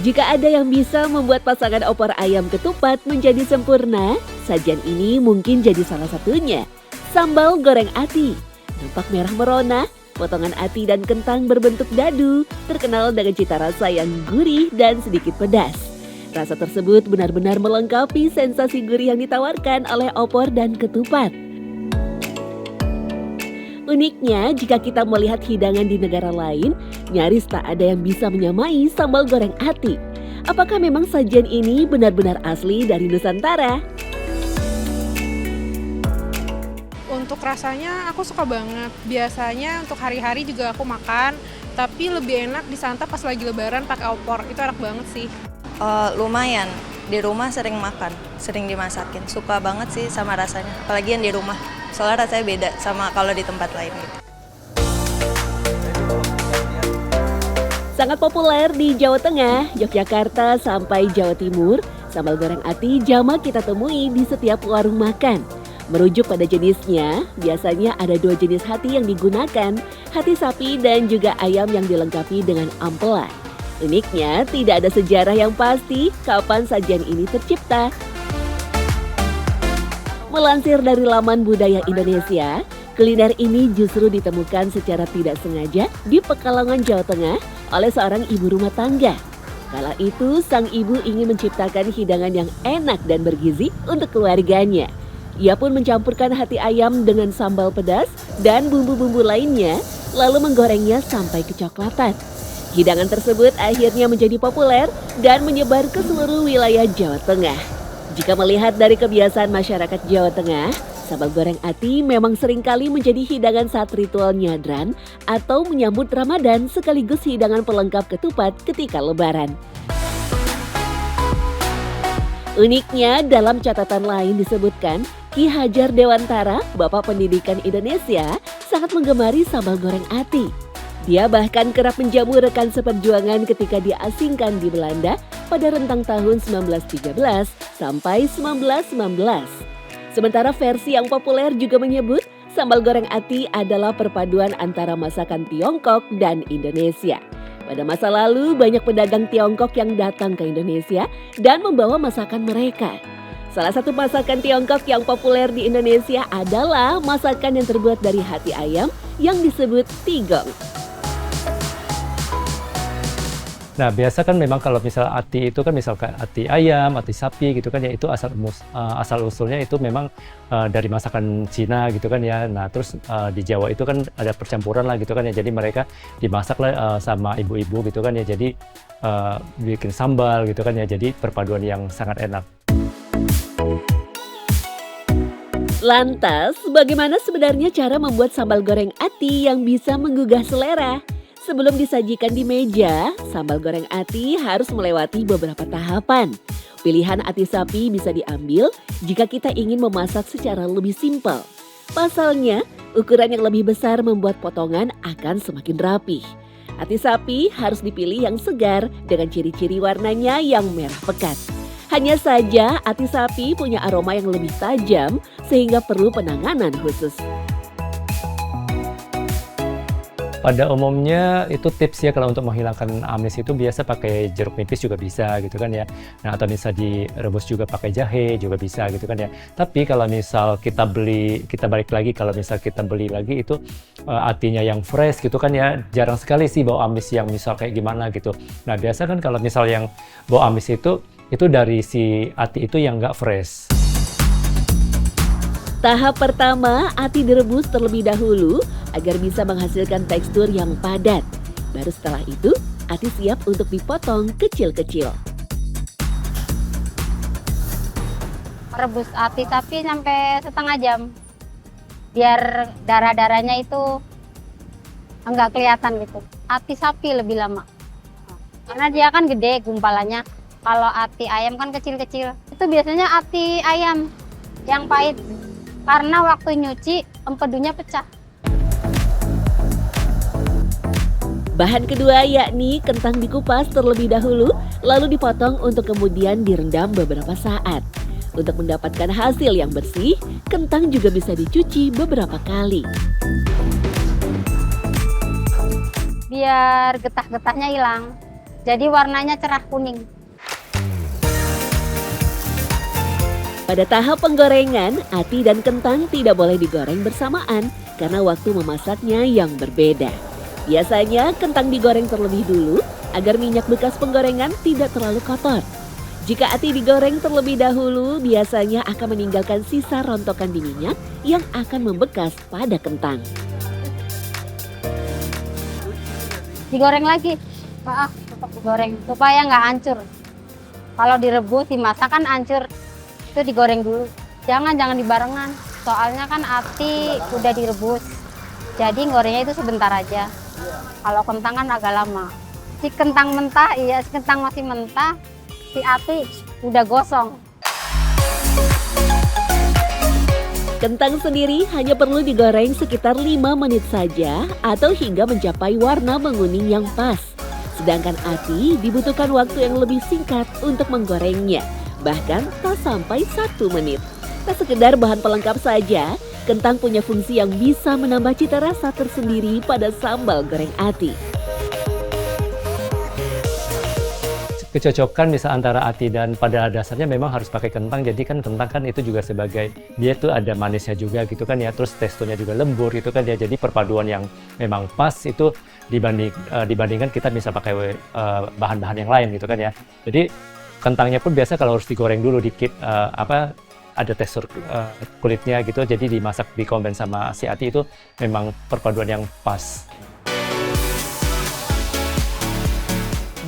Jika ada yang bisa membuat pasangan opor ayam ketupat menjadi sempurna, sajian ini mungkin jadi salah satunya. Sambal goreng ati. Nampak merah merona, potongan ati dan kentang berbentuk dadu, terkenal dengan cita rasa yang gurih dan sedikit pedas. Rasa tersebut benar-benar melengkapi sensasi gurih yang ditawarkan oleh opor dan ketupat. Uniknya, jika kita melihat hidangan di negara lain, nyaris tak ada yang bisa menyamai sambal goreng ati. Apakah memang sajian ini benar-benar asli dari Nusantara? Untuk rasanya aku suka banget. Biasanya untuk hari-hari juga aku makan, tapi lebih enak disantap pas lagi lebaran pakai opor. Itu enak banget sih. Lumayan, di rumah sering makan, sering dimasakin. Suka banget sih sama rasanya, apalagi yang di rumah. Soalnya rasanya beda sama kalau di tempat lain gitu. Sangat populer di Jawa Tengah, Yogyakarta sampai Jawa Timur, sambal goreng ati jamak kita temui di setiap warung makan. Merujuk pada jenisnya, biasanya ada 2 jenis hati yang digunakan, hati sapi dan juga ayam yang dilengkapi dengan ampela. Uniknya, tidak ada sejarah yang pasti kapan sajian ini tercipta. Melansir dari laman Budaya Indonesia, kuliner ini justru ditemukan secara tidak sengaja di Pekalongan, Jawa Tengah oleh seorang ibu rumah tangga. Kala itu, sang ibu ingin menciptakan hidangan yang enak dan bergizi untuk keluarganya. Ia pun mencampurkan hati ayam dengan sambal pedas dan bumbu-bumbu lainnya, lalu menggorengnya sampai kecoklatan. Hidangan tersebut akhirnya menjadi populer dan menyebar ke seluruh wilayah Jawa Tengah. Jika melihat dari kebiasaan masyarakat Jawa Tengah, sambal goreng ati memang seringkali menjadi hidangan saat ritual nyadran atau menyambut Ramadan sekaligus hidangan pelengkap ketupat ketika Lebaran. Uniknya, dalam catatan lain disebutkan, Ki Hajar Dewantara, Bapak Pendidikan Indonesia, sangat menggemari sambal goreng ati. Dia bahkan kerap menjamu rekan seperjuangan ketika diasingkan di Belanda pada rentang tahun 1913 sampai 1919. Sementara versi yang populer juga menyebut sambal goreng ati adalah perpaduan antara masakan Tiongkok dan Indonesia. Pada masa lalu, banyak pedagang Tiongkok yang datang ke Indonesia dan membawa masakan mereka. Salah satu masakan Tiongkok yang populer di Indonesia adalah masakan yang terbuat dari hati ayam yang disebut tigong. Nah, biasa kan memang kalau misal ati itu kan misalkan ati ayam, ati sapi gitu kan ya, itu asal usulnya itu memang dari masakan Cina gitu kan ya. Nah, terus di Jawa itu kan ada percampuran lah gitu kan ya. Jadi mereka dimasak lah sama ibu-ibu gitu kan ya. Jadi bikin sambal gitu kan ya. Jadi perpaduan yang sangat enak. Lantas, bagaimana sebenarnya cara membuat sambal goreng ati yang bisa menggugah selera? Sebelum disajikan di meja, sambal goreng ati harus melewati beberapa tahapan. Pilihan ati sapi bisa diambil jika kita ingin memasak secara lebih simpel. Pasalnya, ukuran yang lebih besar membuat potongan akan semakin rapih. Ati sapi harus dipilih yang segar dengan ciri-ciri warnanya yang merah pekat. Hanya saja ati sapi punya aroma yang lebih tajam sehingga perlu penanganan khusus. Pada umumnya itu tips ya kalau untuk menghilangkan amis itu biasa pakai jeruk nipis juga bisa gitu kan ya. Nah, atau bisa direbus juga pakai jahe juga bisa gitu kan ya. Tapi kalau misal kita balik lagi kalau misal kita beli lagi itu atinya yang fresh gitu kan ya, jarang sekali sih bau amis yang misal kayak gimana gitu. Nah, biasa kan kalau misal yang bau amis itu dari si ati itu yang nggak fresh. Tahap pertama, ati direbus terlebih dahulu agar bisa menghasilkan tekstur yang padat. Baru setelah itu, ati siap untuk dipotong kecil-kecil. Rebus ati sapi sampai setengah jam, biar darah-darahnya itu enggak kelihatan gitu. Ati sapi lebih lama, karena dia kan gede gumpalannya. Kalau ati ayam kan kecil-kecil. Itu biasanya ati ayam yang pahit. Karena waktu nyuci empedunya pecah. Bahan kedua yakni kentang dikupas terlebih dahulu, lalu dipotong untuk kemudian direndam beberapa saat. Untuk mendapatkan hasil yang bersih, kentang juga bisa dicuci beberapa kali. Biar getah-getahnya hilang. Jadi warnanya cerah kuning. Pada tahap penggorengan, ati dan kentang tidak boleh digoreng bersamaan karena waktu memasaknya yang berbeda. Biasanya kentang digoreng terlebih dulu agar minyak bekas penggorengan tidak terlalu kotor. Jika ati digoreng terlebih dahulu, biasanya akan meninggalkan sisa rontokan di minyak yang akan membekas pada kentang. Digoreng lagi, tetap digoreng supaya nggak hancur. Kalau direbus, dimasak kan hancur. Itu digoreng dulu. Jangan dibarengan. Soalnya kan ati udah direbus. Jadi gorengnya itu sebentar aja. Kalau kentang kan agak lama. Si kentang mentah, si kentang masih mentah, si ati udah gosong. Kentang sendiri hanya perlu digoreng sekitar 5 menit saja atau hingga mencapai warna menguning yang pas. Sedangkan ati dibutuhkan waktu yang lebih singkat untuk menggorengnya, bahkan tak sampai 1 menit. Tak sekedar bahan pelengkap saja, kentang punya fungsi yang bisa menambah cita rasa tersendiri pada sambal goreng ati. Kecocokan misal antara ati dan pada dasarnya memang harus pakai kentang, jadi kan kentang kan itu juga sebagai, dia tuh ada manisnya juga gitu kan ya, terus teksturnya juga lembut gitu kan ya, jadi perpaduan yang memang pas itu dibandingkan kita bisa pakai bahan-bahan yang lain gitu kan ya. Jadi kentangnya pun biasa kalau harus digoreng dulu dikit, ada tekstur kulitnya gitu, jadi dimasak dikombin sama si ati itu memang perpaduan yang pas.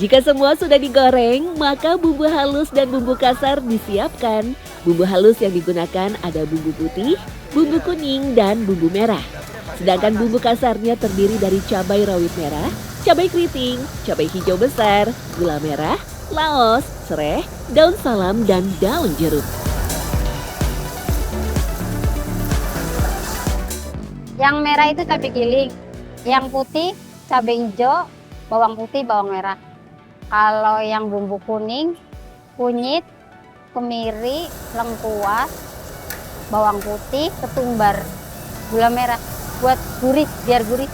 Jika semua sudah digoreng, maka bumbu halus dan bumbu kasar disiapkan. Bumbu halus yang digunakan ada bumbu putih, bumbu kuning, dan bumbu merah. Sedangkan bumbu kasarnya terdiri dari cabai rawit merah, cabai keriting, cabai hijau besar, gula merah, laos, sereh, daun salam, dan daun jeruk. Yang merah itu cabai giling, yang putih cabai hijau, bawang putih, bawang merah. Kalau yang bumbu kuning, kunyit, kemiri, lengkuas, bawang putih, ketumbar, gula merah buat gurih, biar gurih.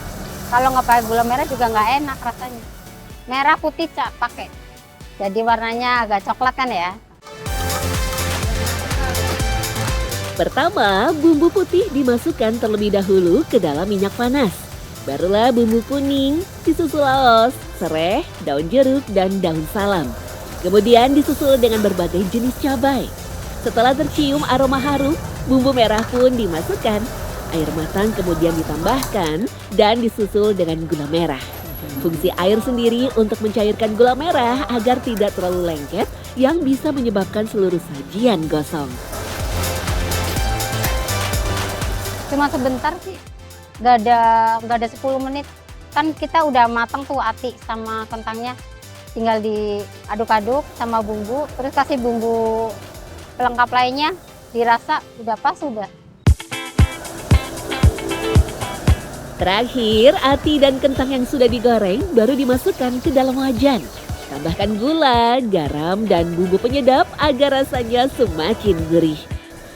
Kalau nggak pakai gula merah juga nggak enak rasanya. Merah putih pakai, jadi warnanya agak coklat kan ya. Pertama, bumbu putih dimasukkan terlebih dahulu ke dalam minyak panas. Barulah bumbu kuning, disusul laos, sereh, daun jeruk, dan daun salam. Kemudian disusul dengan berbagai jenis cabai. Setelah tercium aroma harum, bumbu merah pun dimasukkan. Air matang kemudian ditambahkan dan disusul dengan gula merah. Fungsi air sendiri untuk mencairkan gula merah agar tidak terlalu lengket yang bisa menyebabkan seluruh sajian gosong. Cuma sebentar sih. Nggak ada 10 menit. Kan kita udah matang tuh ati sama kentangnya. Tinggal diaduk-aduk sama bumbu, terus kasih bumbu pelengkap lainnya, dirasa udah pas sudah. Terakhir, ati dan kentang yang sudah digoreng baru dimasukkan ke dalam wajan. Tambahkan gula, garam, dan bumbu penyedap agar rasanya semakin gurih.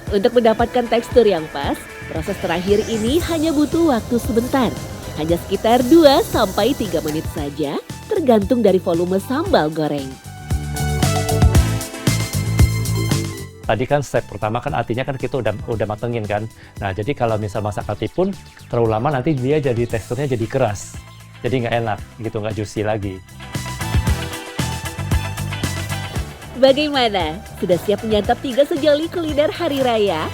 Untuk mendapatkan tekstur yang pas, proses terakhir ini hanya butuh waktu sebentar. Hanya sekitar 2-3 menit saja, tergantung dari volume sambal goreng. Tadi kan step pertama kan atinya kan kita udah matengin kan. Nah jadi kalau misal masak ati pun terlalu lama nanti dia jadi teksturnya jadi keras. Jadi nggak enak gitu, nggak juicy lagi. Bagaimana? Sudah siap menyantap 3 sejoli kuliner hari raya?